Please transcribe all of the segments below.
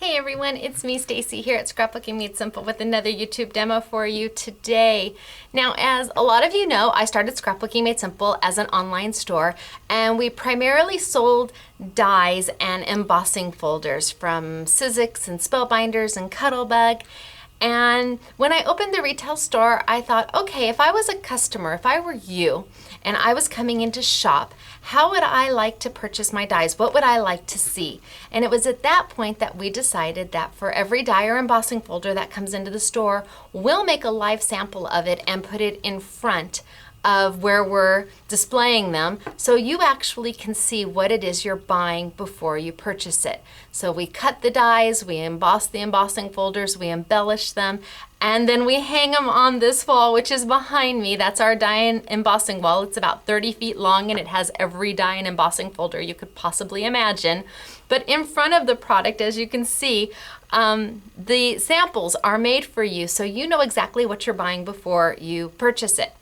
Hey everyone, it's me Stacy here at Scrapbooking Made Simple with another YouTube demo for you today. Now, as a lot of you know, I started Scrapbooking Made Simple as an online store, and we primarily sold dies and embossing folders from Sizzix and Spellbinders and Cuttlebug. And when I opened the retail store, I thought, okay, if I was a customer, if I were you, and I was coming in to shop, how would I like to purchase my dies? What would I like to see? And it was at that point that we decided that for every die or embossing folder that comes into the store, we'll make a live sample of it and put it in front of where we're displaying them, so you actually can see what it is you're buying before you purchase it. So we cut the dies, we emboss the embossing folders, we embellish them, and then we hang them on this wall, which is behind me. That's our die and embossing wall. It's about 30 feet long, and it has every die and embossing folder you could possibly imagine. But in front of the product, as you can see, the samples are made for you, so you know exactly what you're buying before you purchase it.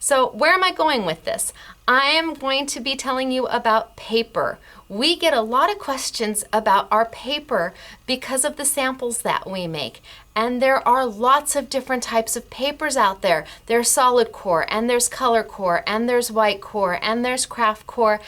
So where am I going with this? I am going to be telling you about paper. We get a lot of questions about our paper because of the samples that we make. And there are lots of different types of papers out there. There's solid core, and there's color core, and there's white core, and there's craft core.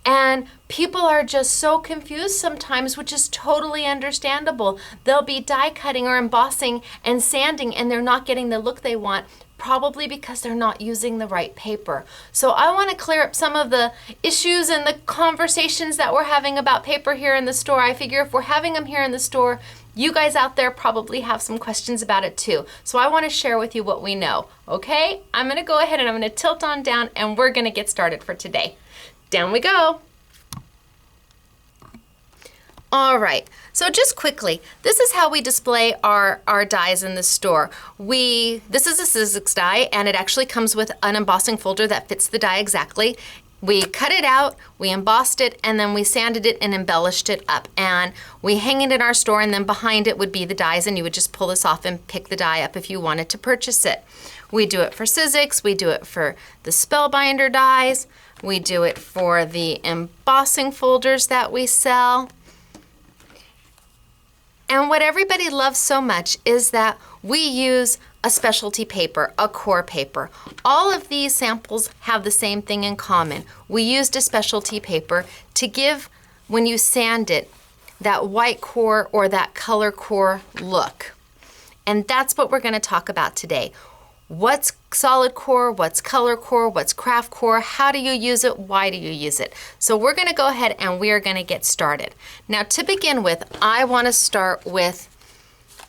And people are just so confused sometimes, which is totally understandable. They'll be die cutting or embossing and sanding, and they're not getting the look they want, probably because they're not using the right paper. So I want to clear up some of the issues and the conversations that we're having about paper here in the store. I figure if we're having them here in the store, you guys out there probably have some questions about it too. So I want to share with you what we know. Okay, I'm going to go ahead and I'm going to tilt on down, and we're going to get started for today. Down we go. All right, so just quickly, this is how we display our dies in the store. This is a Sizzix die, and it actually comes with an embossing folder that fits the die exactly. We cut it out, we embossed it, and then we sanded it and embellished it up. And we hang it in our store, and then behind it would be the dies, and you would just pull this off and pick the die up if you wanted to purchase it. We do it for Sizzix, we do it for the Spellbinder dies, we do it for the embossing folders that we sell. And what everybody loves so much is that we use a specialty paper, a core paper. All of these samples have the same thing in common. We used a specialty paper to give, when you sand it, that white core or that color core look. And that's what we're going to talk about today. What's solid core, what's color core, what's craft core, how do you use it, why do you use it? So we're going to go ahead and we are going to get started. Now to begin with, I want to start with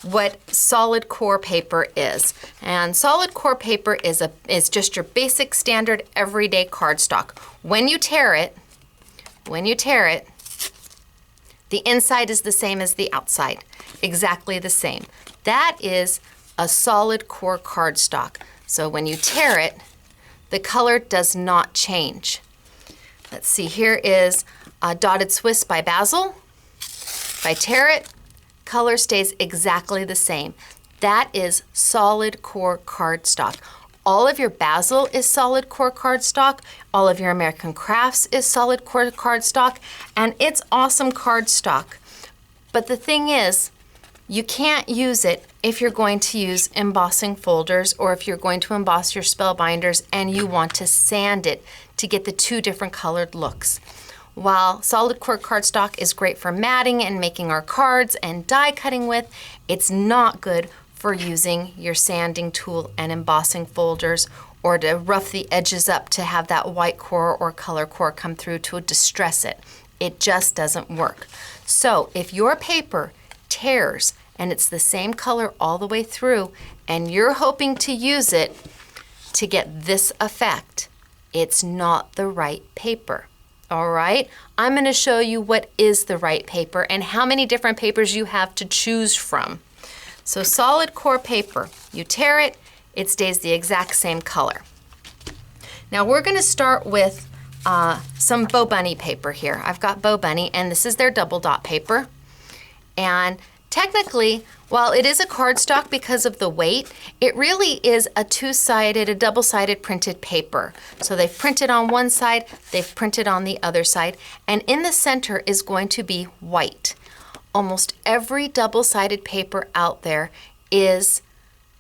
what solid core paper is. And solid core paper is just your basic standard everyday cardstock. When you tear it, the inside is the same as the outside, exactly the same. That is a solid core cardstock. So when you tear it, the color does not change. Let's see, here is a Dotted Swiss by Basil. If I tear it, color stays exactly the same. That is solid core cardstock. All of your Basil is solid core cardstock. All of your American Crafts is solid core cardstock, and it's awesome cardstock. But the thing is, you can't use it if you're going to use embossing folders or if you're going to emboss your Spellbinders and you want to sand it to get the two different colored looks. While solid core cardstock is great for matting and making our cards and die cutting with, it's not good for using your sanding tool and embossing folders or to rough the edges up to have that white core or color core come through to distress it. It just doesn't work. So if your paper tears and it's the same color all the way through and you're hoping to use it to get this effect, it's not the right paper. All right, I'm going to show you what is the right paper and how many different papers you have to choose from. So solid core paper, you tear it, it stays the exact same color. Now we're going to start with some Bo Bunny paper here. I've got Bo Bunny, and this is their double dot paper. And technically, while it is a cardstock because of the weight, it really is a two-sided, a double-sided printed paper. So they've printed on one side, they've printed on the other side, and in the center is going to be white. almost every double-sided paper out there is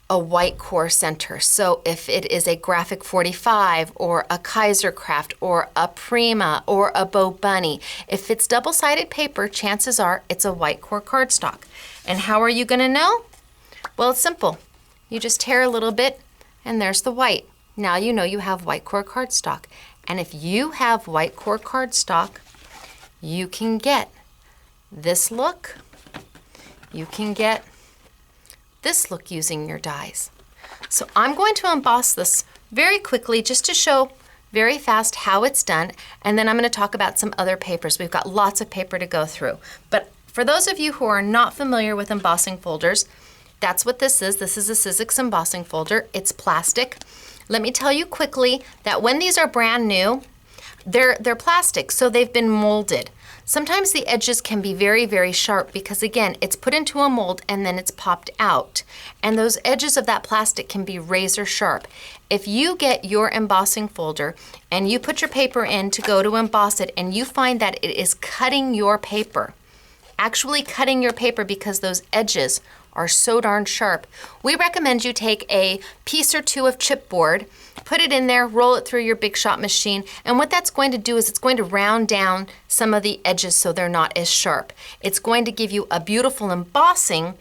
a white core center. So if it is a Graphic 45 or a Kaisercraft or a Prima or a Bo Bunny, if it's double-sided paper, chances are it's a white core cardstock. And how are you going to know? Well, it's simple. You just tear a little bit and there's the white. Now you know you have white core cardstock. And if you have white core cardstock, you can get this look. You can get this look using your dies. So I'm going to emboss this very quickly just to show very fast how it's done, and then I'm going to talk about some other papers. We've got lots of paper to go through. But for those of you who are not familiar with embossing folders, that's what this is. This is a Sizzix embossing folder. It's plastic. Let me tell you quickly that when these are brand new, they're plastic, so they've been molded. Sometimes the edges can be very, very sharp because, again, it's put into a mold and then it's popped out. And those edges of that plastic can be razor sharp. If you get your embossing folder and you put your paper in to go to emboss it and you find that it is cutting your paper, actually cutting your paper because those edges are so darn sharp, we recommend you take a piece or two of chipboard, put it in there, roll it through your Big Shot machine, and what that's going to do is it's going to round down some of the edges so they're not as sharp. It's going to give you a beautiful embossing,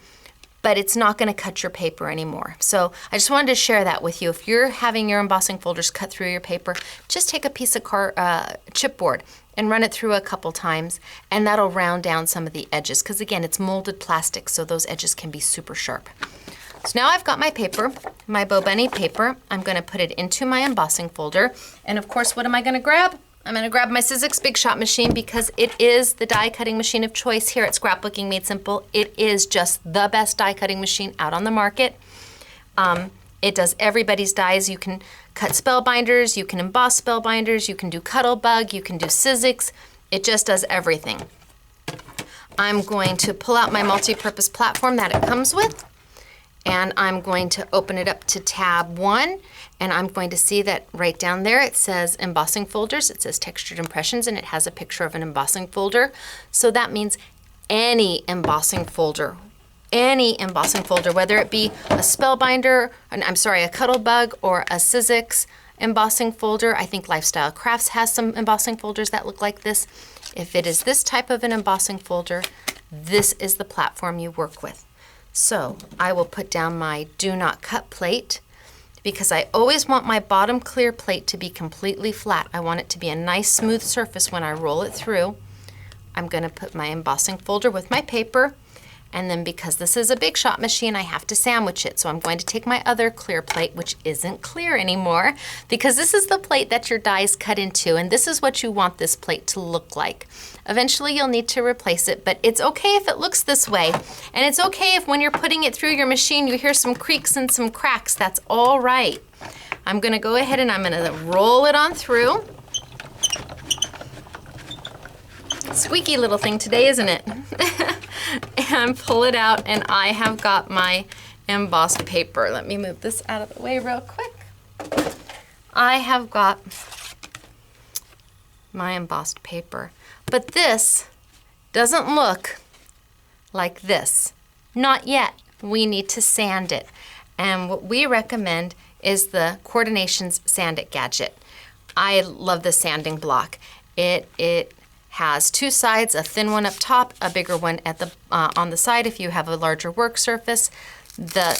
but it's not going to cut your paper anymore. So I just wanted to share that with you. If you're having your embossing folders cut through your paper, just take a piece of chipboard and run it through a couple times, and that'll round down some of the edges, because again, it's molded plastic, so those edges can be super sharp. So now I've got my paper, my Bo Bunny paper. I'm going to put it into my embossing folder, and of course, what am I going to grab? I'm going to grab my Sizzix Big Shot machine because it is the die cutting machine of choice here at Scrapbooking Made Simple. It is just the best die cutting machine out on the market. It does everybody's dies. You can cut spellbinders, you can emboss spellbinders, you can do Cuttlebug, you can do Sizzix. It just does everything. I'm going to pull out my multi-purpose platform that it comes with, and I'm going to open it up to tab 1, and I'm going to see that right down there it says embossing folders, it says textured impressions, and it has a picture of an embossing folder. So that means any embossing folder, whether it be a spellbinder, a Cuttlebug or a Sizzix embossing folder. I think Lifestyle Crafts has some embossing folders that look like this. If it is this type of an embossing folder, this is the platform you work with. So I will put down my do not cut plate because I always want my bottom clear plate to be completely flat. I want it to be a nice smooth surface when I roll it through. I'm going to put my embossing folder with my paper, and then because this is a Big Shot machine, I have to sandwich it. So I'm going to take my other clear plate, which isn't clear anymore, because this is the plate that your dies cut into, and this is what you want this plate to look like. Eventually you'll need to replace it, but it's okay if it looks this way. And it's okay if when you're putting it through your machine, you hear some creaks and some cracks. That's all right. I'm gonna go ahead and I'm gonna roll it on through. Squeaky little thing today, isn't it? And pull it out, and I have got my embossed paper. Let me move this out of the way real quick. I have got my embossed paper, but this doesn't look like this. Not yet. We need to sand it. And what we recommend is the Coordinations Sand It gadget. I love the sanding block. It has two sides, a thin one up top, a bigger one at the on the side if you have a larger work surface. The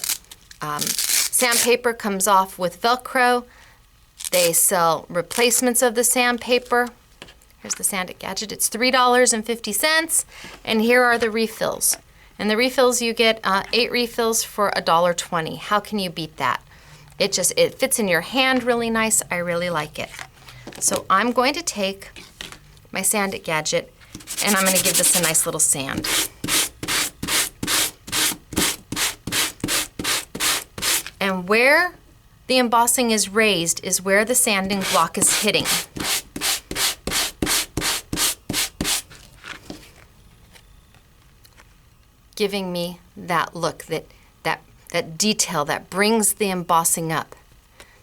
sandpaper comes off with Velcro. They sell replacements of the sandpaper. Here's the Sand It gadget. It's $3.50, and here are the refills. And the refills, you get 8 refills for $1.20. How can you beat that? It fits in your hand really nice. I really like it. So I'm going to take my Sand It gadget, and I'm going to give this a nice little sand. And where the embossing is raised is where the sanding block is hitting. Giving me that look, that detail that brings the embossing up.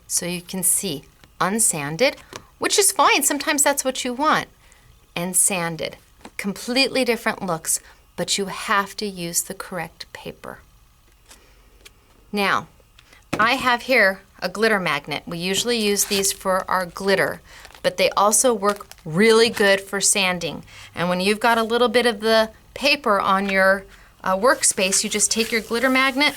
So you can see unsanded, which is fine. Sometimes that's what you want. And sanded. Completely different looks, but you have to use the correct paper. Now, I have here a glitter magnet. We usually use these for our glitter, but they also work really good for sanding. And when you've got a little bit of the paper on your workspace, you just take your glitter magnet,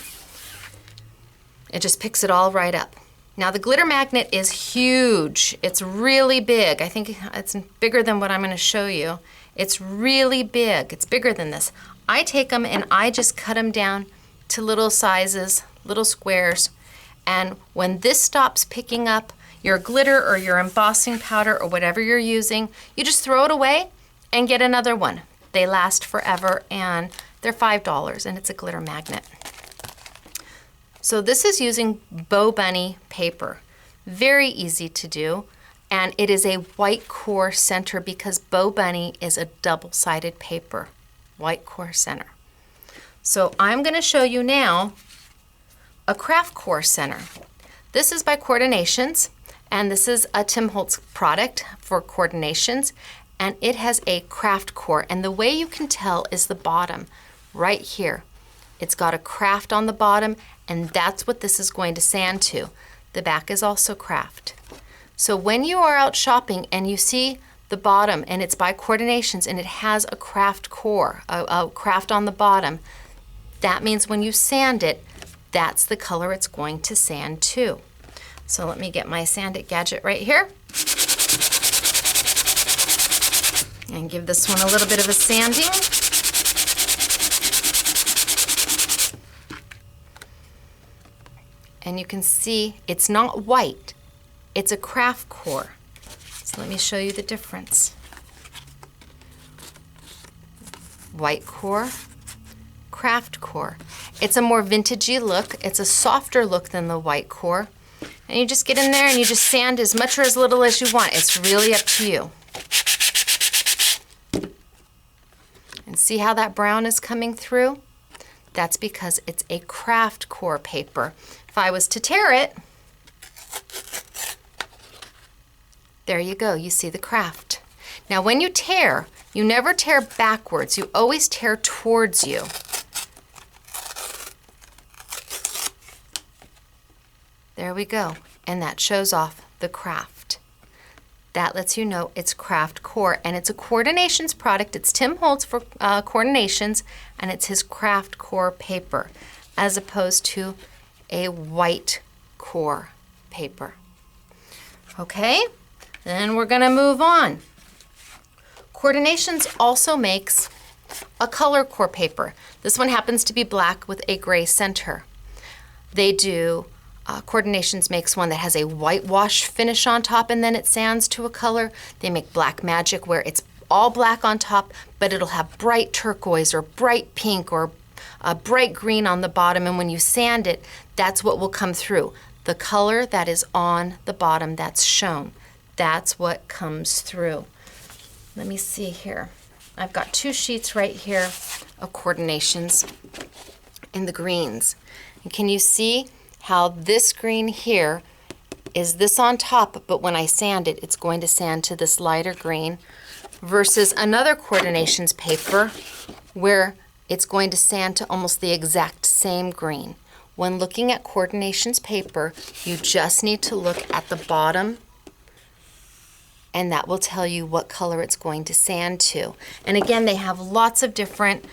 it just picks it all right up. Now the glitter magnet is huge. It's really big. I think it's bigger than what I'm going to show you. It's really big. It's bigger than this. I take them and I just cut them down to little sizes, little squares. And when this stops picking up your glitter or your embossing powder or whatever you're using, you just throw it away and get another one. They last forever and they're $5 and it's a glitter magnet. So this is using Bo Bunny paper. Very easy to do, and it is a white core center because Bo Bunny is a double-sided paper, white core center. So I'm going to show you now a craft core center. This is by Coordinations, and this is a Tim Holtz product for Coordinations, and it has a craft core, and the way you can tell is the bottom right here. It's got a craft on the bottom, and that's what this is going to sand to. The back is also craft. So when you are out shopping and you see the bottom and it's by Coordinations and it has a craft core, a craft on the bottom, that means when you sand it, that's the color it's going to sand to. So let me get my Sand It gadget right here and give this one a little bit of a sanding. And you can see it's not white, it's a craft core. So let me show you the difference. White core, craft core. It's a more vintagey look. It's a softer look than the white core. And you just get in there and you just sand as much or as little as you want. It's really up to you. And see how that brown is coming through? That's because it's a craft core paper. If I was to tear it, there you go, you see the craft. Now when you tear, you never tear backwards, you always tear towards you. There we go, and that shows off the craft. That lets you know it's craft core, and it's a Coordinations product. It's Tim Holtz for Coordinations, and it's his craft core paper, as opposed to a white core paper. Okay, then we're gonna move on. Coordinations also makes a color core paper. This one happens to be black with a gray center. They do Coordinations makes one that has a whitewash finish on top and then it sands to a color. They make Black Magic where it's all black on top, but it'll have bright turquoise or bright pink or a bright green on the bottom, and when you sand it, that's what will come through. The color that is on the bottom that's shown, that's what comes through. Let me see here. I've got 2 sheets right here of Coordinations in the greens. And can you see how this green here is this on top, but when I sand it, it's going to sand to this lighter green, versus another Coordinations paper where it's going to sand to almost the exact same green. When looking at Coordinations paper, you just need to look at the bottom, and that will tell you what color it's going to sand to. And again, they have lots of different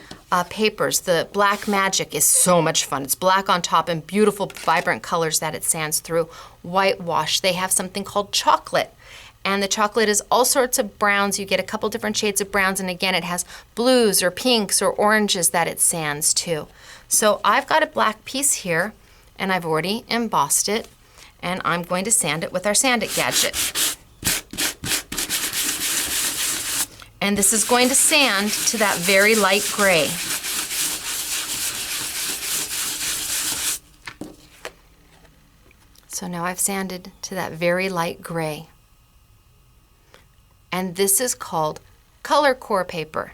papers. The Black Magic is so much fun. It's black on top and beautiful, vibrant colors that it sands through. Whitewash, they have something called chocolate. And the chocolate is all sorts of browns. You get a couple different shades of browns, and again, it has blues or pinks or oranges that it sands to. So I've got a black piece here, and I've already embossed it, and I'm going to sand it with our Sand It gadget. And this is going to sand to that very light gray. So now I've sanded to that very light gray. And this is called color core paper.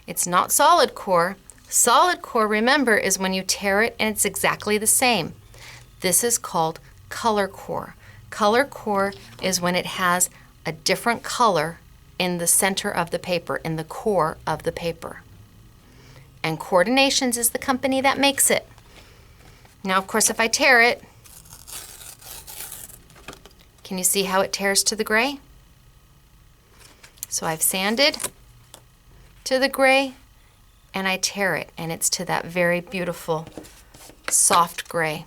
It's not solid core. Solid core, remember, is when you tear it and it's exactly the same. This is called color core. Color core is when it has a different color in the center of the paper, in the core of the paper. and Coordinations is the company that makes it. Now, of course, if I tear it, can you see how it tears to the gray? So I've sanded to the gray and I tear it, and it's to that very beautiful soft gray.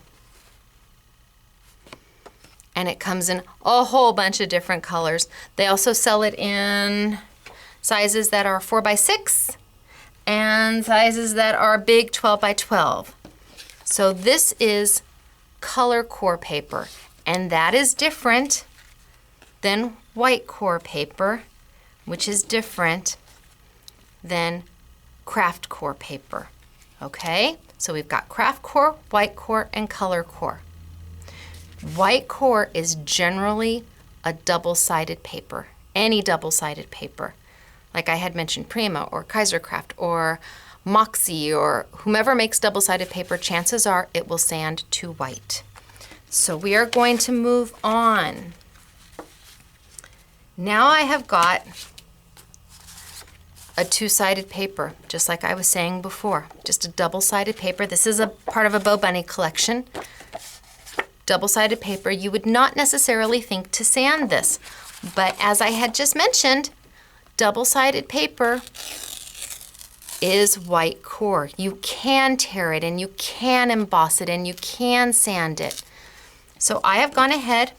And it comes in a whole bunch of different colors. They also sell it in sizes that are 4x6 and sizes that are big 12x12. So this is color core paper, and that is different than white core paper, which is different than craft core paper. Okay, so we've got craft core, white core, and color core. White core is generally a double-sided paper, any double-sided paper. Like I had mentioned, Prima or Kaisercraft or Moxie or whomever makes double-sided paper, chances are it will sand to white. So we are going to move on. Now I have got a two-sided paper, just like I was saying before, just a double-sided paper. This is a part of a Bo Bunny collection. Double-sided paper, you would not necessarily think to sand this, but as I had just mentioned, double-sided paper is white core. You can tear it and you can emboss it and you can sand it. So I have gone ahead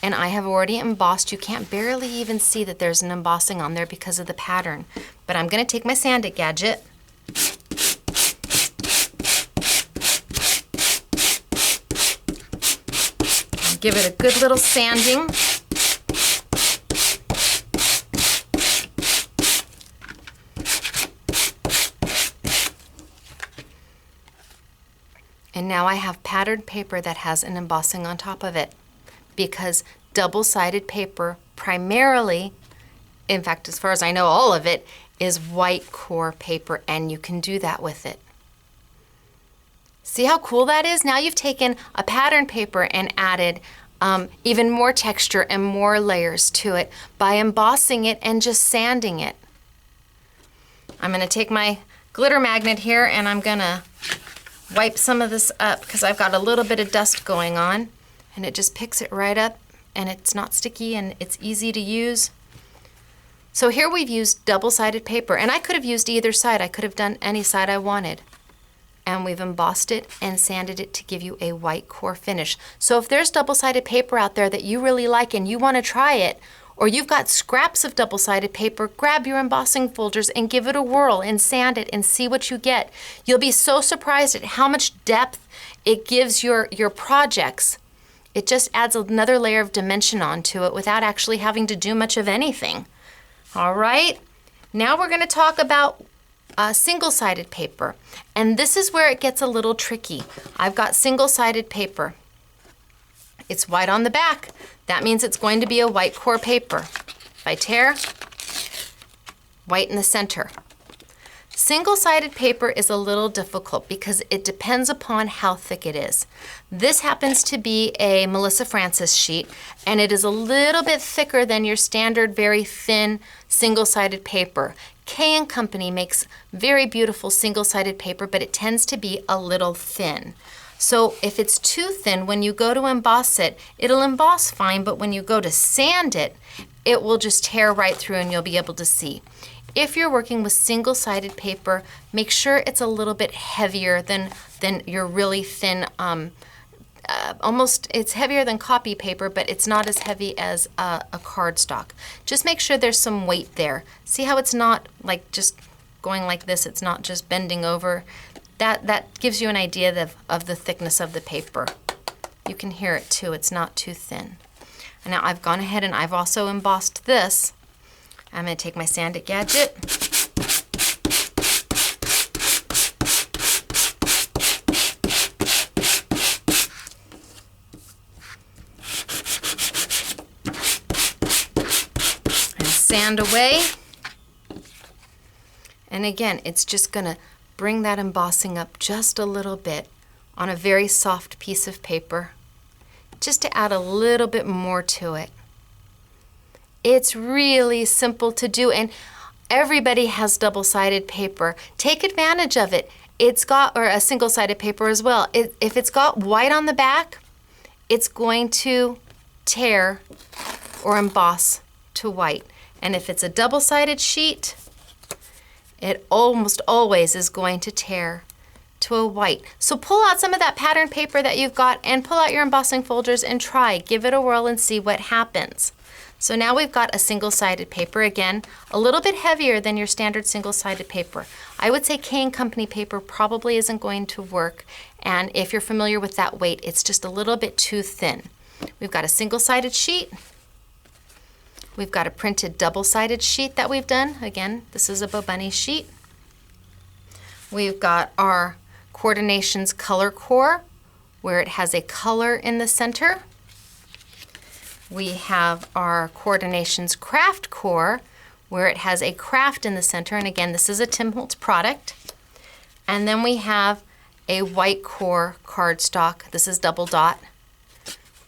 and I have already embossed. You can't barely even see that there's an embossing on there because of the pattern. But I'm going to take my sand it gadget and give it a good little sanding. And now I have patterned paper that has an embossing on top of it, because double-sided paper primarily, in fact, as far as I know, all of it is white core paper, and you can do that with it. See how cool that is? Now you've taken a patterned paper and added even more texture and more layers to it by embossing it and just sanding it. I'm going to take my glitter magnet here and I'm going to wipe some of this up because I've got a little bit of dust going on, and it just picks it right up and it's not sticky and it's easy to use. So here we've used double-sided paper, and I could have used either side. I could have done any side I wanted. And we've embossed it and sanded it to give you a white core finish. So if there's double-sided paper out there that you really like and you want to try it, or you've got scraps of double-sided paper, grab your embossing folders and give it a whirl and sand it and see what you get. You'll be so surprised at how much depth it gives your projects. It just adds another layer of dimension onto it without actually having to do much of anything. All right, now we're going to talk about single-sided paper, and this is where it gets a little tricky. I've got single-sided paper. It's white on the back. That means it's going to be a white core paper. If I tear, white in the center. Single-sided paper is a little difficult because it depends upon how thick it is. This happens to be a Melissa Francis sheet, and it is a little bit thicker than your standard very thin single-sided paper. K & Company makes very beautiful single-sided paper, but it tends to be a little thin. So if it's too thin, when you go to emboss it, it'll emboss fine, but when you go to sand it, it will just tear right through and you'll be able to see. If you're working with single-sided paper, make sure it's a little bit heavier than your really thin, almost, it's heavier than copy paper, but it's not as heavy as a cardstock. Just make sure there's some weight there. See how it's not like just going like this, it's not just bending over. That gives you an idea of the thickness of the paper. You can hear it too, it's not too thin. And now I've gone ahead and I've also embossed this. I'm going to take my sand it gadget. And sand away. And again, it's just going to bring that embossing up just a little bit on a very soft piece of paper, just to add a little bit more to it. It's really simple to do, and Everybody has double-sided paper. Take advantage of it. It's got, or a single-sided paper as well. If it's got white on the back, it's going to tear or emboss to white. And if it's a double-sided sheet, it almost always is going to tear to a white. So pull out some of that pattern paper that you've got and pull out your embossing folders and try. Give it a whirl and see what happens. So now we've got a single-sided paper, again, a little bit heavier than your standard single-sided paper. I would say K & Company paper probably isn't going to work, and if you're familiar with that weight, it's just a little bit too thin. We've got a single-sided sheet. We've got a printed double-sided sheet that we've done. Again, this is a Bo Bunny sheet. We've got our Coordinations Color Core, where it has a color in the center. We have our Coordinations Craft Core, where it has a craft in the center. And again, this is a Tim Holtz product. And then we have a white core cardstock. This is Double Dot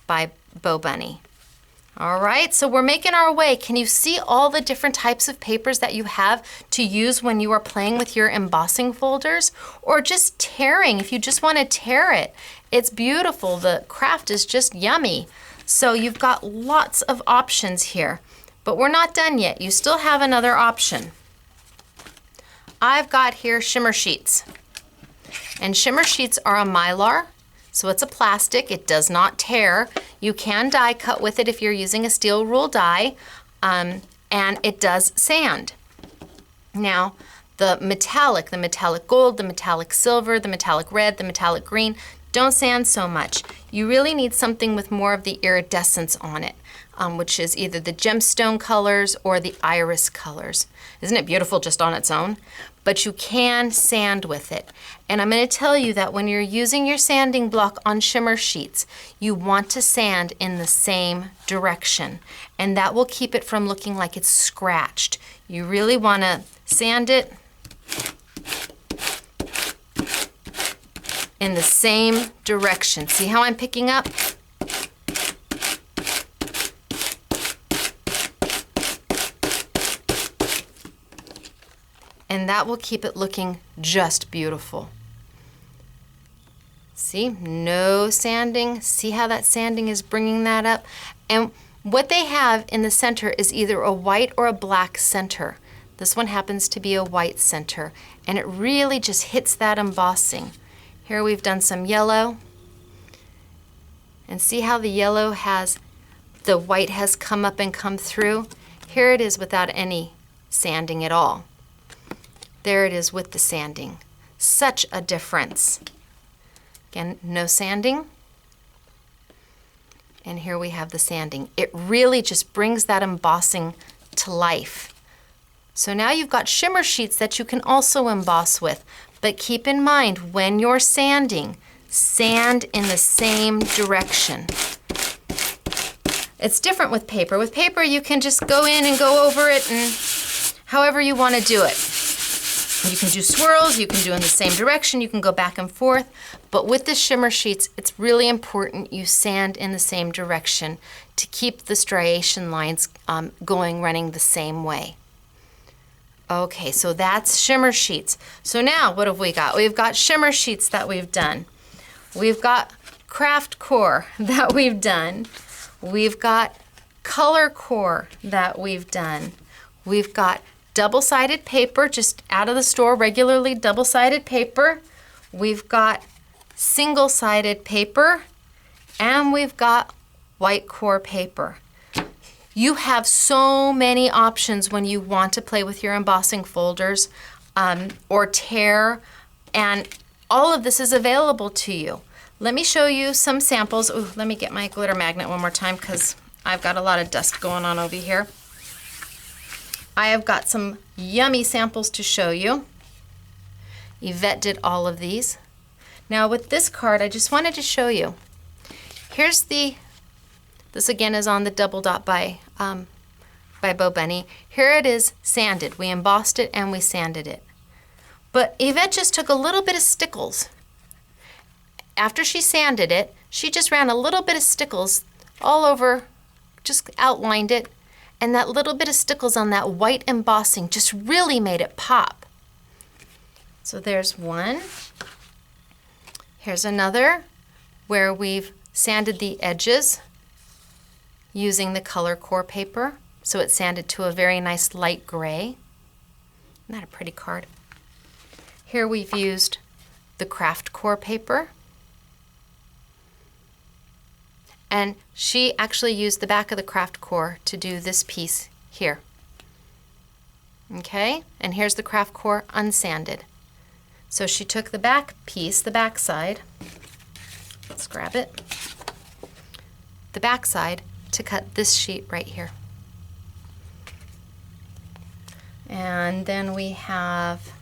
by Bo Bunny. All right, so we're making our way. Can you see all the different types of papers that you have to use when you are playing with your embossing folders? Or just tearing, if you just want to tear it. It's beautiful. The craft is just yummy. So you've got lots of options here, but we're not done yet. You still have another option. I've got here Shimmer Sheets. And Shimmer Sheets are a Mylar, so it's a plastic. It does not tear. You can die cut with it if you're using a steel rule die, and it does sand. Now, the metallic gold, the metallic silver, the metallic red, the metallic green, don't sand so much. You really need something with more of the iridescence on it, which is either the gemstone colors or the iris colors. Isn't it beautiful just on its own? But you can sand with it. And I'm going to tell you that when you're using your sanding block on Shimmer Sheets, you want to sand in the same direction. And that will keep it from looking like it's scratched. You really want to sand it in the same direction. See how I'm picking up? And that will keep it looking just beautiful. See, no sanding. See how that sanding is bringing that up? And what they have in the center is either a white or a black center. This one happens to be a white center, and it really just hits that embossing. Here we've done some yellow, and see how the yellow has, the white has come up and come through? Here it is without any sanding at all. There it is with the sanding. Such a difference. Again, no sanding. And here we have the sanding. It really just brings that embossing to life. So now you've got Shimmer Sheets that you can also emboss with. But keep in mind, when you're sanding, sand in the same direction. It's different with paper. With paper, you can just go in and go over it and however you want to do it. You can do swirls, you can do in the same direction, you can go back and forth. But with the Shimmer Sheets, it's really important you sand in the same direction to keep the striation lines running the same way. Okay, so that's Shimmer Sheets. So now what have we got? We've got Shimmer Sheets that we've done. We've got Craft Core that we've done. We've got Color Core that we've done. We've got double-sided paper, just out of the store, regularly double-sided paper. We've got single-sided paper, and we've got white core paper. You have so many options when you want to play with your embossing folders or tear, and all of this is available to you. Let me show you some samples. Ooh, let me get my glitter magnet one more time because I've got a lot of dust going on over here. I have got some yummy samples to show you. Yvette did all of these. Now with this card, I just wanted to show you. Here's this again is on the Double Dot by Bo Bunny. Here it is sanded. We embossed it and we sanded it. But Yvette just took a little bit of stickles. After she sanded it, she just ran a little bit of stickles all over, just outlined it, and that little bit of stickles on that white embossing just really made it pop. So there's one. Here's another where we've sanded the edges using the color core paper. So it's sanded to a very nice light gray. Isn't that a pretty card? Here we've used the craft core paper. And she actually used the back of the craft core to do this piece here. Okay, and here's the craft core unsanded. So she took the back piece, the back side, let's grab it, the back side to cut this sheet right here. And then we have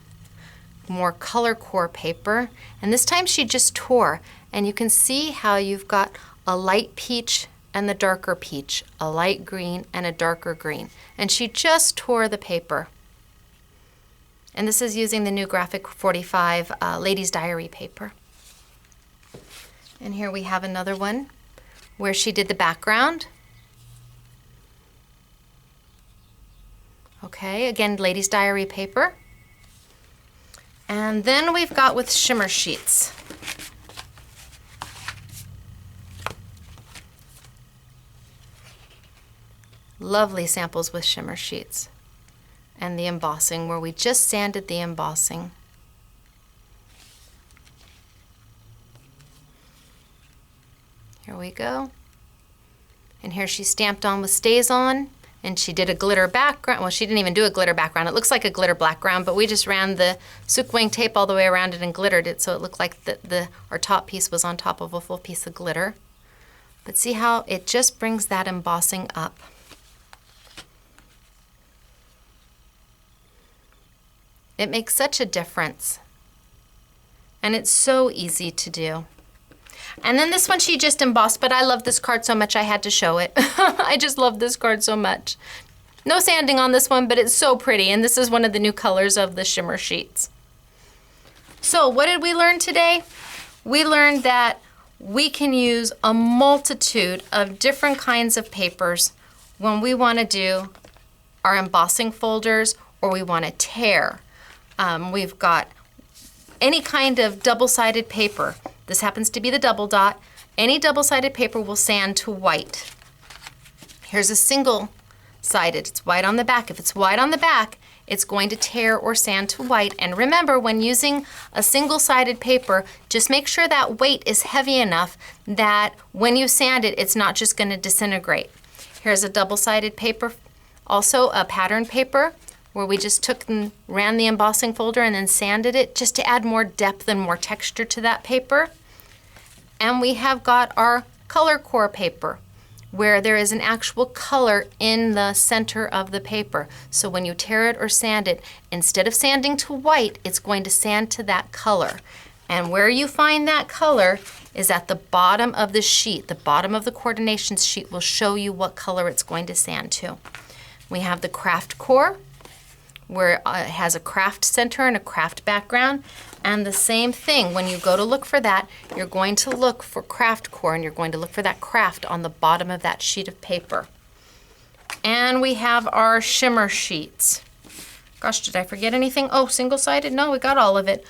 more color core paper, and this time she just tore, and you can see how you've got a light peach and the darker peach, a light green and a darker green, and she just tore the paper. And this is using the new Graphic 45 Ladies Diary paper. And here we have another one where she did the background. Okay, again, Ladies Diary paper. And then we've got with Shimmer Sheets. Lovely samples with Shimmer Sheets. And the embossing, where we just sanded the embossing. Here we go. And here she stamped on with Stays On, and she did a glitter background. Well, she didn't even do a glitter background. It looks like a glitter background, but we just ran the Sukewing tape all the way around it and glittered it, so it looked like our top piece was on top of a full piece of glitter. But see how it just brings that embossing up. It makes such a difference. And it's so easy to do. And then this one she just embossed, but I love this card so much I had to show it. I just love this card so much. No sanding on this one, but it's so pretty, and this is one of the new colors of the Shimmer Sheets. So what did we learn today? We learned that we can use a multitude of different kinds of papers when we want to do our embossing folders or we want to tear. We've got any kind of double-sided paper. This happens to be the double dot. Any double-sided paper will sand to white. Here's a single-sided. It's white on the back. If it's white on the back, it's going to tear or sand to white. And remember, when using a single-sided paper, just make sure that weight is heavy enough that when you sand it, it's not just going to disintegrate. Here's a double-sided paper, also a pattern paper, where we just took and ran the embossing folder and then sanded it just to add more depth and more texture to that paper. And we have got our color core paper, where there is an actual color in the center of the paper. So when you tear it or sand it, instead of sanding to white, it's going to sand to that color. And where you find that color is at the bottom of the sheet. The bottom of the coordination sheet will show you what color it's going to sand to. We have the craft core, where it has a craft center and a craft background. And the same thing, when you go to look for that, you're going to look for craft core, and you're going to look for that craft on the bottom of that sheet of paper. And we have our Shimmer Sheets. Gosh, did I forget anything? Oh, single-sided? No, we got all of it.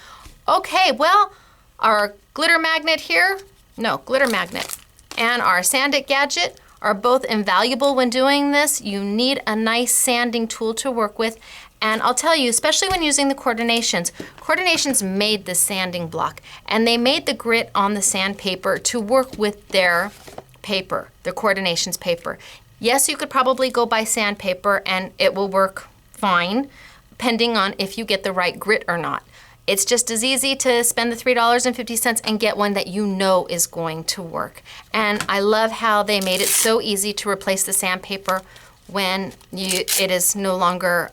Okay, well, our glitter magnet here, no, glitter magnet, and our Sand It gadget are both invaluable when doing this. You need a nice sanding tool to work with. And I'll tell you, especially when using the Coordinations made the sanding block, and they made the grit on the sandpaper to work with their paper, their Coordinations paper. Yes, you could probably go buy sandpaper and it will work fine, depending on if you get the right grit or not. It's just as easy to spend the $3.50 and get one that you know is going to work. And I love how they made it so easy to replace the sandpaper when it is no longer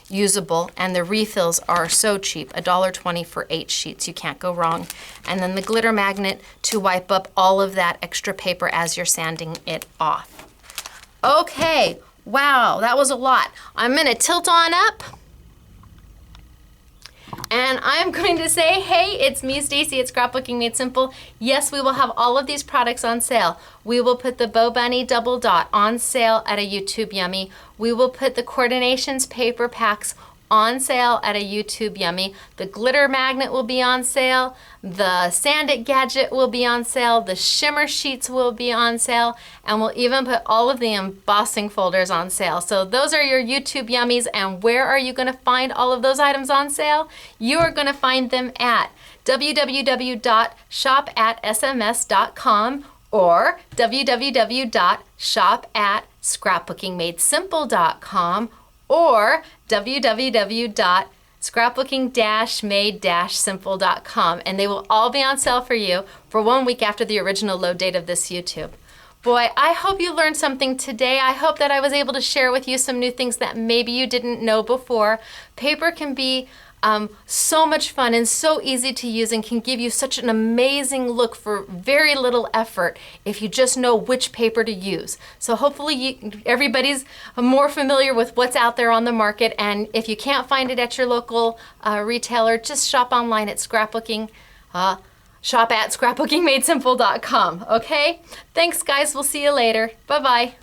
usable, and the refills are so cheap, $1.20 for 8 sheets. You can't go wrong. And then the glitter magnet to wipe up all of that extra paper as you're sanding it off. Okay, wow, that was a lot. I'm gonna tilt on up And I'm going to say, hey, it's me, Stacy, at Scrapbooking Made Simple. Yes, we will have all of these products on sale. We will put the Bow Bunny Double Dot on sale at a YouTube Yummy. We will put the Coordinations paper packs on sale at a YouTube Yummy. The glitter magnet will be on sale. The Sand It gadget will be on sale. The Shimmer Sheets will be on sale. And we'll even put all of the embossing folders on sale. So those are your YouTube Yummies. And where are you going to find all of those items on sale? You are going to find them at www.shopatsms.com or www.shop@scrapbookingmadesimple.com or www.scrapbooking-made-simple.com, and they will all be on sale for you for 1 week after the original load date of this YouTube. Boy, I hope you learned something today. I hope that I was able to share with you some new things that maybe you didn't know before. Paper can be so much fun and so easy to use and can give you such an amazing look for very little effort if you just know which paper to use. So hopefully everybody's more familiar with what's out there on the market, and if you can't find it at your local retailer, just shop online at shop at scrapbookingmadesimple.com, okay? Thanks guys, we'll see you later. Bye-bye.